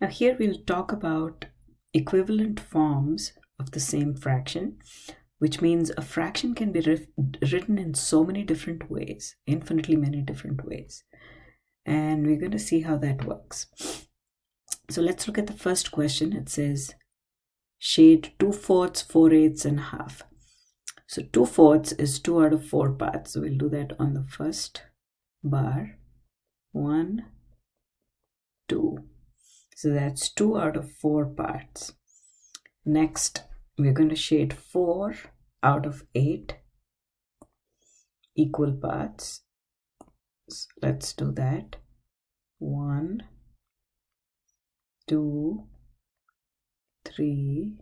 Now here we'll talk about equivalent forms of the same fraction, which means a fraction can be written in so many different ways, infinitely many different ways. And we're going to see how that works. So let's look at the first question. It says, shade 2/4, 4/8, and half. So 2/4 is 2 out of 4 parts. So we'll do that on the first bar. 1, 2. So that's 2 out of 4 parts. Next, we're going to shade 4 out of 8 equal parts. So let's do that. 1, 2, 3,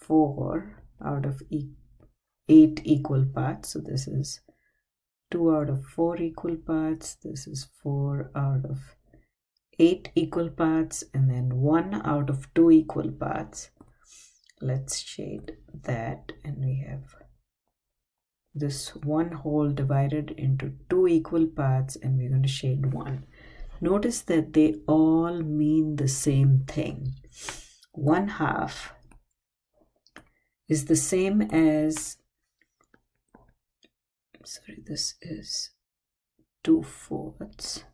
4 out of 8 equal parts. So this is 2 out of 4 equal parts. This is 4 out of 8 equal parts, and then 1 out of 2 equal parts. Let's shade that, and we have this 1 whole divided into 2 equal parts, and we're going to shade 1. Notice that they all mean the same thing. 1/2 is the same as, sorry, this is 2/4.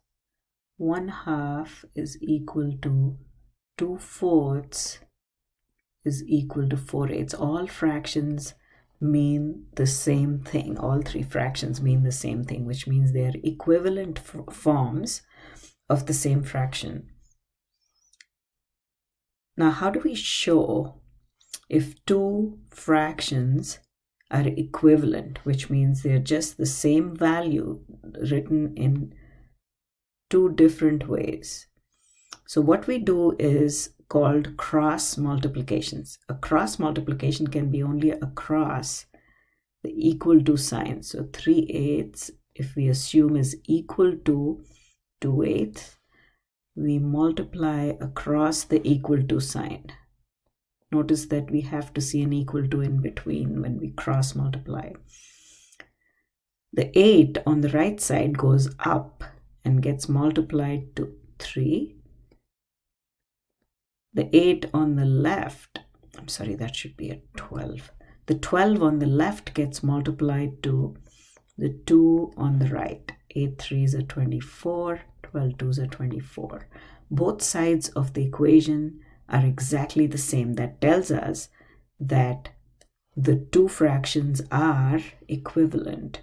1/2 is equal to 2/4 is equal to 4/8. All fractions mean the same thing. All 3 fractions mean the same thing, which means they are equivalent forms of the same fraction. Now, how do we show if 2 fractions are equivalent, which means they're just the same value written in 2 different ways? So what we do is called cross multiplications. A cross multiplication can be only across the equal to sign. So 3/8, if we assume, is equal to 2/8, we multiply across the equal to sign. Notice that we have to see an equal to in between when we cross multiply. The 8 on the right side goes up and gets multiplied to 3. The 8 on the left, I'm sorry, that should be a 12. The 12 on the left gets multiplied to the 2 on the right. 8 3s are 24, 12 2s are 24. Both sides of the equation are exactly the same. That tells us that the 2 fractions are equivalent.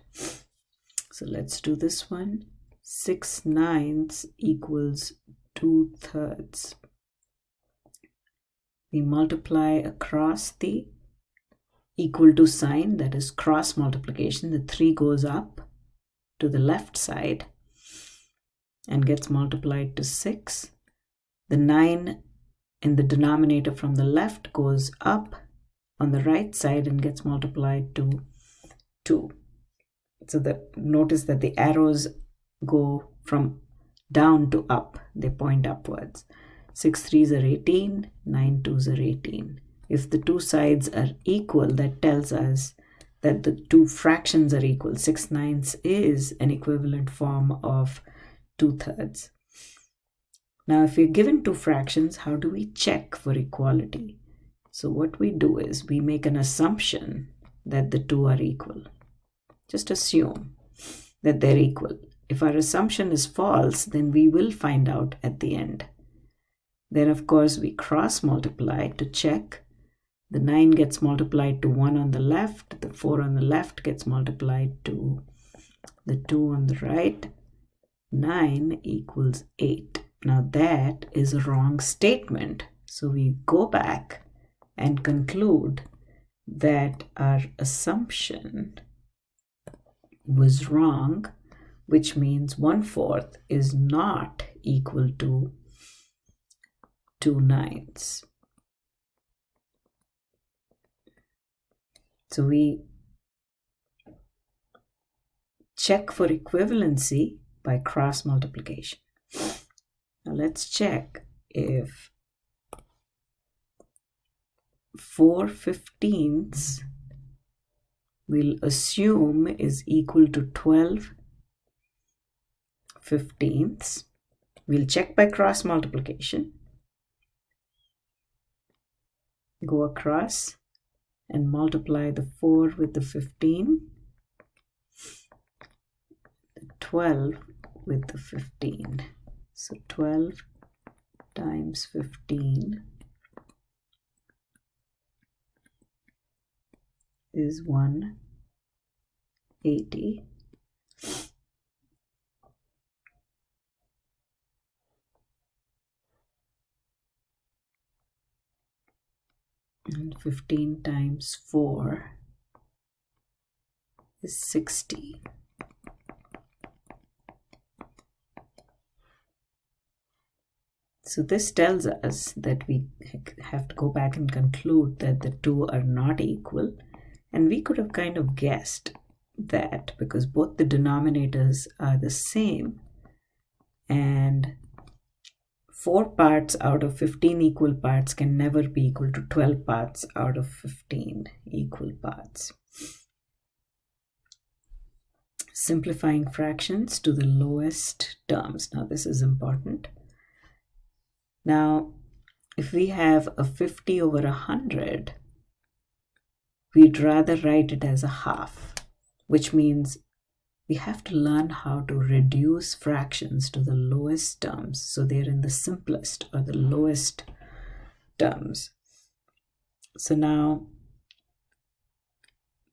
So let's do this one. 6/9 equals 2/3. We multiply across the equal to sign, that is cross multiplication. The 3 goes up to the left side and gets multiplied to 6. The 9 in the denominator from the left goes up on the right side and gets multiplied to 2. So that notice that the arrows go from down to up. They point upwards. 6 3s are 18, 9 2s are 18. If the 2 sides are equal, that tells us that the 2 fractions are equal. 6/9 is an equivalent form of 2/3. Now, if we're given 2 fractions, how do we check for equality? So what we do is we make an assumption that the 2 are equal. Just assume that they're equal. If our assumption is false, then we will find out at the end. Then, of course, we cross multiply to check. The 9 gets multiplied to 1 on the left. The 4 on the left gets multiplied to the 2 on the right. 9 equals 8. Now that is a wrong statement. So we go back and conclude that our assumption was wrong, which means 1/4 is not equal to 2/9. So we check for equivalency by cross multiplication. Now let's check if 4/15 we'll assume is equal to 12/15. We'll check by cross multiplication. go across and multiply the 4 with the 15, the 12 with the 15. So 12 times 15 is 180. And 15 times 4 is 60. So this tells us that we have to go back and conclude that the two are not equal. And we could have kind of guessed that because both the denominators are the same, and 4 parts out of 15 equal parts can never be equal to 12 parts out of 15 equal parts. Simplifying fractions to the lowest terms. Now this is important. Now, if we have a 50 over 100, we'd rather write it as a half, which means we have to learn how to reduce fractions to the lowest terms, so they're in the simplest or the lowest terms. So now,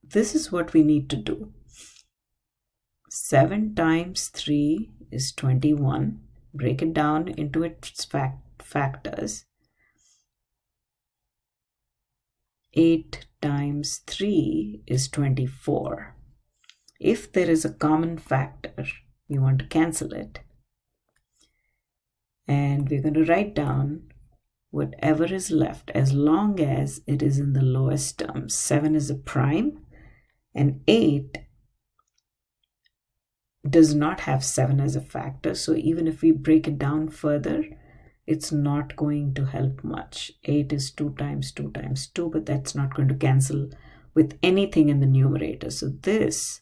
this is what we need to do. 7 times 3 is 21. Break it down into its factors. 8 times 3 is 24. If there is a common factor, we want to cancel it. And we're going to write down whatever is left as long as it is in the lowest terms. 7 is a prime, and 8 does not have 7 as a factor. So even if we break it down further, it's not going to help much. 8 is 2 times 2 times 2, but that's not going to cancel with anything in the numerator. So this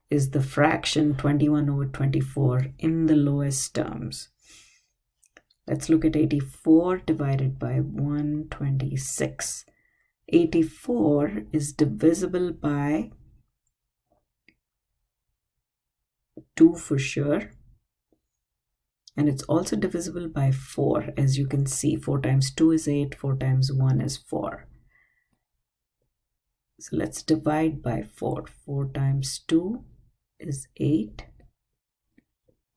is the fraction 21 over 24 in the lowest terms. Let's look at 84 divided by 126. 84 is divisible by 2 for sure. And it's also divisible by 4, as you can see. 4 times 2 is 8, 4 times 1 is 4. So let's divide by 4. 4 times 2 is 8.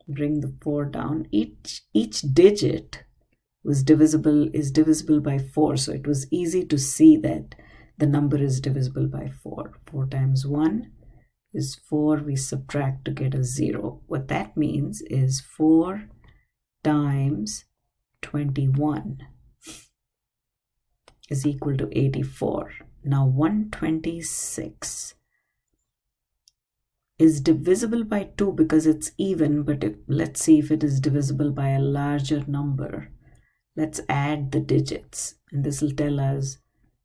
Bring the 4 down. Each digit is divisible by 4, so it was easy to see that the number is divisible by 4. 4 times 1 is 4. We subtract to get a 0. What that means is 4 times 21 is equal to 84. Now 126 is divisible by 2 because it's even, but let's see if it is divisible by a larger number. Let's add the digits, and this will tell us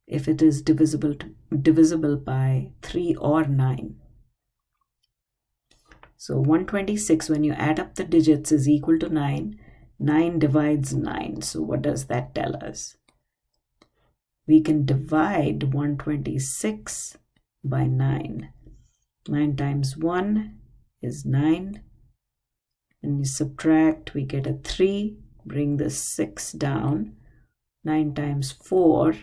if it is divisible by 3 or 9. So 126, when you add up the digits, is equal to 9. 9 divides 9. So what does that tell us? We can divide 126 by 9. 9 times 1 is 9. And you subtract, we get a 3. Bring the 6 down. 9 times 4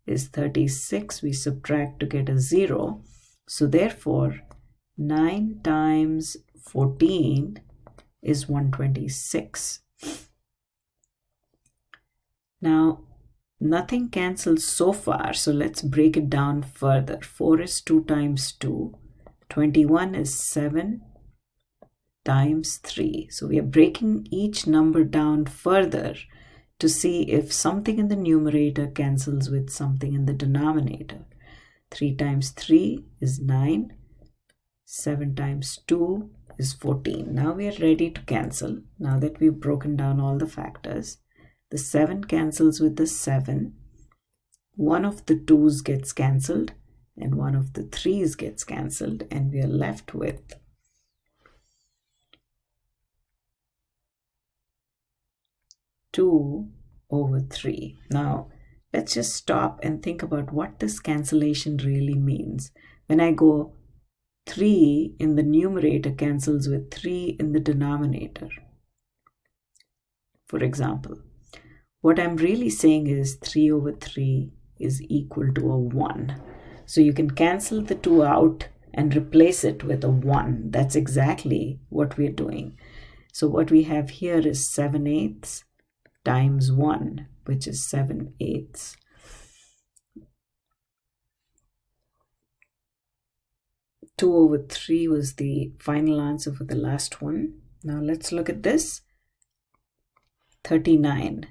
is 36. We subtract to get a 0. So therefore, 9 times 14 is 126. Now, nothing cancels so far, so let's break it down further. 4 is 2 times 2. 21 is 7 times 3. So we are breaking each number down further to see if something in the numerator cancels with something in the denominator. 3 times 3 is 9. 7 times 2 is 14. Now we are ready to cancel. Now that we've broken down all the factors, the 7 cancels with the 7. One of the 2's gets cancelled and one of the 3's gets cancelled, and we are left with 2 over 3. Now let's just stop and think about what this cancellation really means. When I go 3 in the numerator cancels with 3 in the denominator, for example, what I'm really saying is 3 over 3 is equal to a 1. So you can cancel the 2 out and replace it with a 1. That's exactly what we're doing. So what we have here is 7/8 times 1, which is 7/8. Two over 3 was the final answer for the last one. Now let's look at this. 39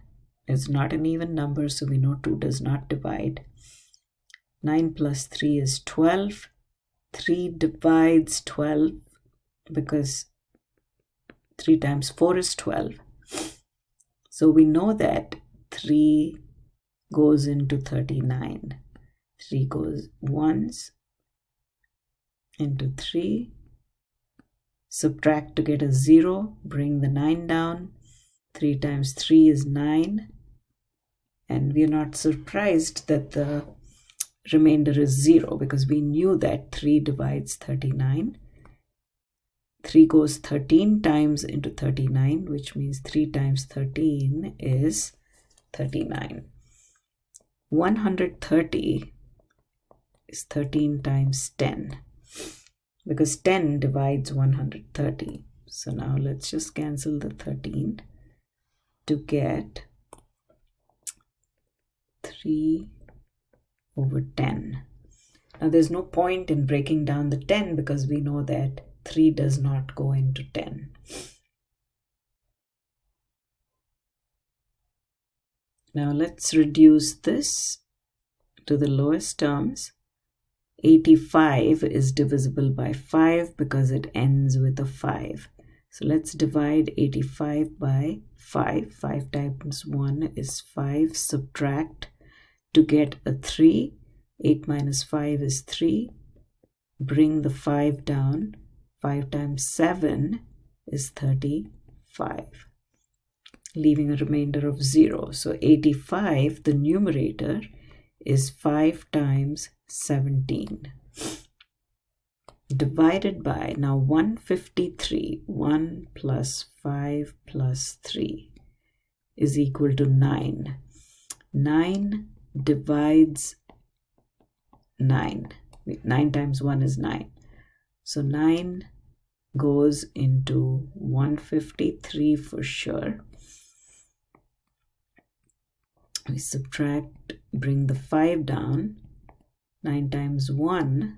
is not an even number, so we know 2 does not divide. 9 plus 3 is 12. 3 divides 12 because 3 times 4 is 12. So we know that 3 goes into 39. 3 goes once into 3. Subtract to get a 0. Bring the 9 down. 3 times 3 is 9. And we are not surprised that the remainder is 0 because we knew that 3 divides 39. 3 goes 13 times into 39, which means 3 times 13 is 39. 130 is 13 times 10 because 10 divides 130. So now let's just cancel the 13 to get 3 over 10. Now there's no point in breaking down the 10 because we know that 3 does not go into 10. Now let's reduce this to the lowest terms. 85 is divisible by 5 because it ends with a 5. So let's divide 85 by 5. 5 times 1 is 5. Subtract to get a 3. 8 minus 5 is 3. Bring the 5 down. 5 times 7 is 35, leaving a remainder of 0. So 85, the numerator, is 5 times 17. Divided by, now 153, 1 plus 5 plus 3 is equal to 9. 9 divides 9. 9 times 1 is 9. So 9 goes into 153 for sure. We subtract, bring the 5 down. 9 times 1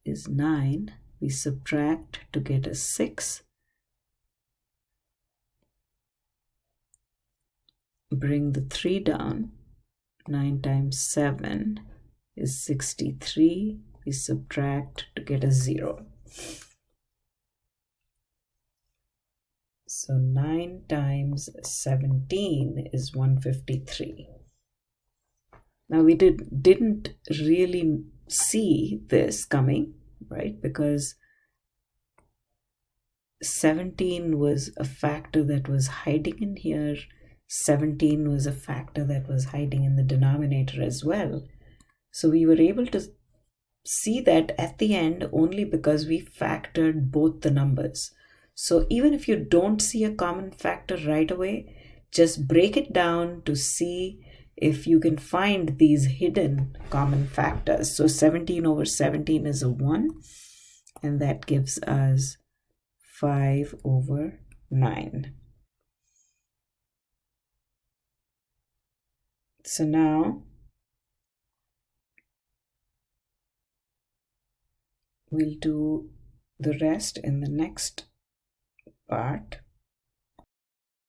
is 9. We subtract to get a 6. Bring the 3 down. 9 times 7 is 63. We subtract to get a 0. So 9 times 17 is 153. Now we didn't really see this coming, right? Because 17 was a factor that was hiding in here. 17 was a factor that was hiding in the denominator as well. So we were able to see that at the end only because we factored both the numbers. So even if you don't see a common factor right away, just break it down to see if you can find these hidden common factors. So 17 over 17 is a 1, and that gives us 5 over 9. So now we'll do the rest in the next part.